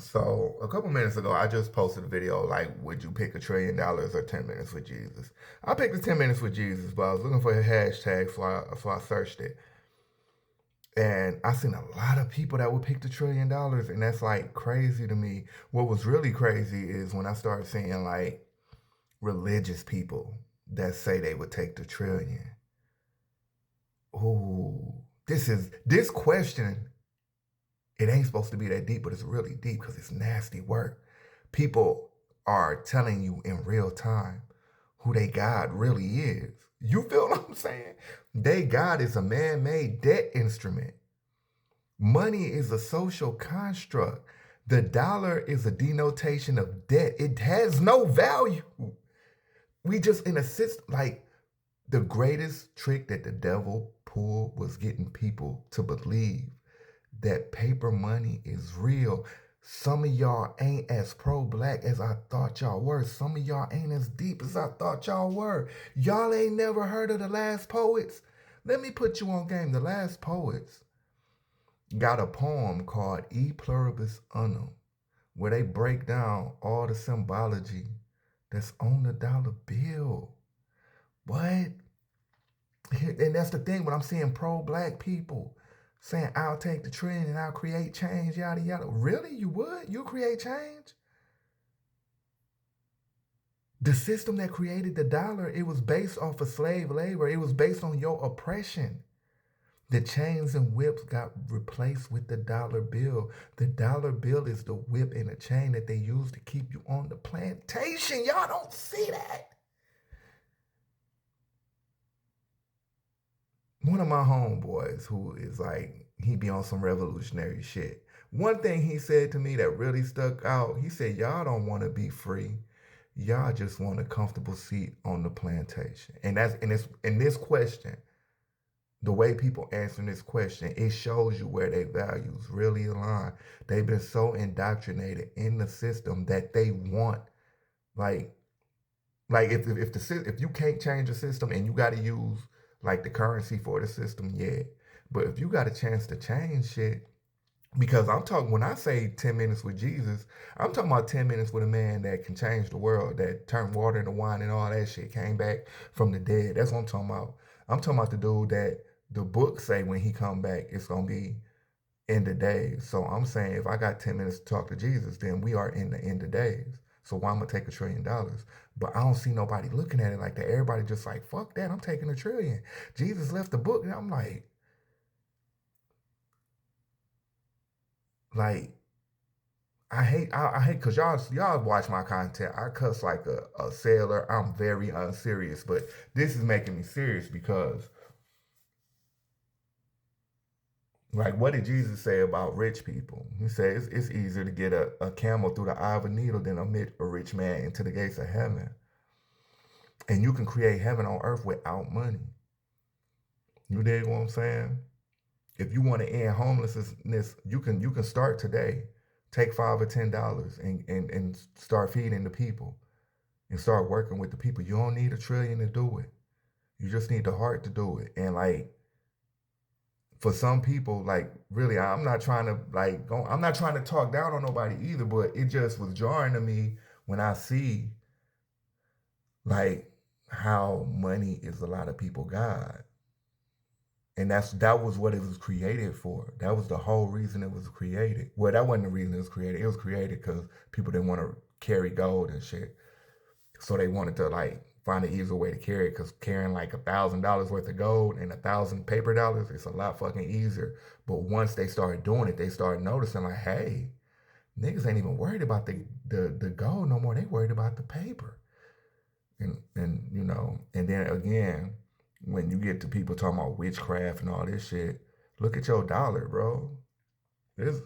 So a couple minutes ago, I just posted a video like, would you pick $1 trillion or 10 minutes with Jesus? I picked the 10 minutes with Jesus, but I was looking for a hashtag, so I searched it. And I seen a lot of people that would pick the $1 trillion, and that's like crazy to me. What was really crazy is when I started seeing like religious people that say they would take the trillion. Ooh, this question, it ain't supposed to be that deep, but it's really deep because it's nasty work. People are telling you in real time who they God really is. You feel what I'm saying? They God is a man-made debt instrument. Money is a social construct. The dollar is a denotation of debt. It has no value. We just in a system, like the greatest trick that the devil pulled was getting people to believe that paper money is real. Some of y'all ain't as pro-black as I thought y'all were. Some of y'all ain't as deep as I thought y'all were. Y'all ain't never heard of the Last Poets. Let me put you on game. The Last Poets got a poem called E Pluribus Unum, where they break down all the symbology that's on the dollar bill. What? And that's the thing when I'm seeing pro-black people saying, I'll take the trend and I'll create change, yada, yada. Really? You would? You create change? The system that created the dollar, it was based off of slave labor. It was based on your oppression. The chains and whips got replaced with the dollar bill. The dollar bill is the whip and the chain that they use to keep you on the plantation. Y'all don't see that. One of my homeboys who is like, he be on some revolutionary shit. One thing he said to me that really stuck out, he said, y'all don't want to be free. Y'all just want a comfortable seat on the plantation. And that's in this question, the way people answering this question, it shows you where their values really align. They've been so indoctrinated in the system that they want, like if you can't change the system and you got to use like the currency for the system, yeah. But if you got a chance to change shit, because I'm talking, when I say 10 minutes with Jesus, I'm talking about 10 minutes with a man that can change the world, that turned water into wine and all that shit, came back from the dead. That's what I'm talking about. I'm talking about the dude that the book say when he come back, it's going to be end of days. So I'm saying if I got 10 minutes to talk to Jesus, then we are in the end of days. So why I'm going to take $1 trillion? But I don't see nobody looking at it like that. Everybody just like, fuck that, I'm taking a trillion. Jesus left the book. And I'm like, I hate because y'all watch my content. I cuss like a sailor. I'm very unserious, but this is making me serious because, like, what did Jesus say about rich people? He says it's easier to get a camel through the eye of a needle than admit a rich man into the gates of heaven. And you can create heaven on earth without money. You dig what I'm saying? If you want to end homelessness, you can start today. Take $5 or $10 and start feeding the people and start working with the people. You don't need a trillion to do it. You just need the heart to do it. And like for some people, like really, I'm not trying to I'm not trying to talk down on nobody either, but it just was jarring to me when I see like how money is a lot of people God. And that was what it was created for. That was the whole reason it was created. Well, that wasn't the reason it was created. It was created because people didn't want to carry gold and shit. So they wanted to like find an easier way to carry it, because carrying like $1,000 worth of gold and 1,000 paper dollars, it's a lot fucking easier. But once they started doing it, they started noticing like, hey, niggas ain't even worried about the gold no more. They worried about the paper. And you know, and then again, when you get to people talking about witchcraft and all this shit, look at your dollar, bro. This,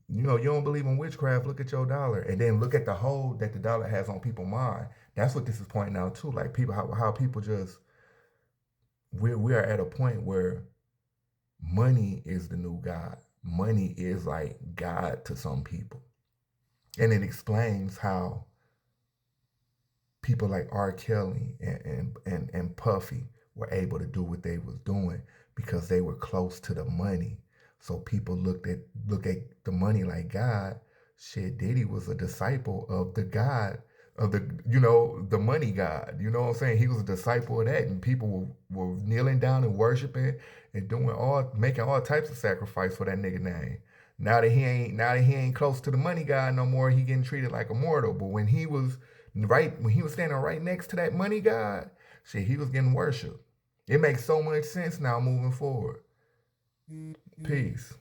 you know, you don't believe in witchcraft, look at your dollar. And then look at the hold that the dollar has on people's mind. That's what this is pointing out too. Like people, how people just, we are at a point where money is the new God. Money is like God to some people. And it explains how people like R. Kelly and Puffy were able to do what they was doing because they were close to the money. So people look at the money like God. Shit, Diddy was a disciple of the God of the, the money God. You know what I'm saying? He was a disciple of that, and people were kneeling down and worshiping and making all types of sacrifice for that nigga name. Now that he ain't close to the money God no more, he getting treated like a mortal. But when he was standing right next to that money God, shit, he was getting worshiped. It makes so much sense now moving forward. Peace.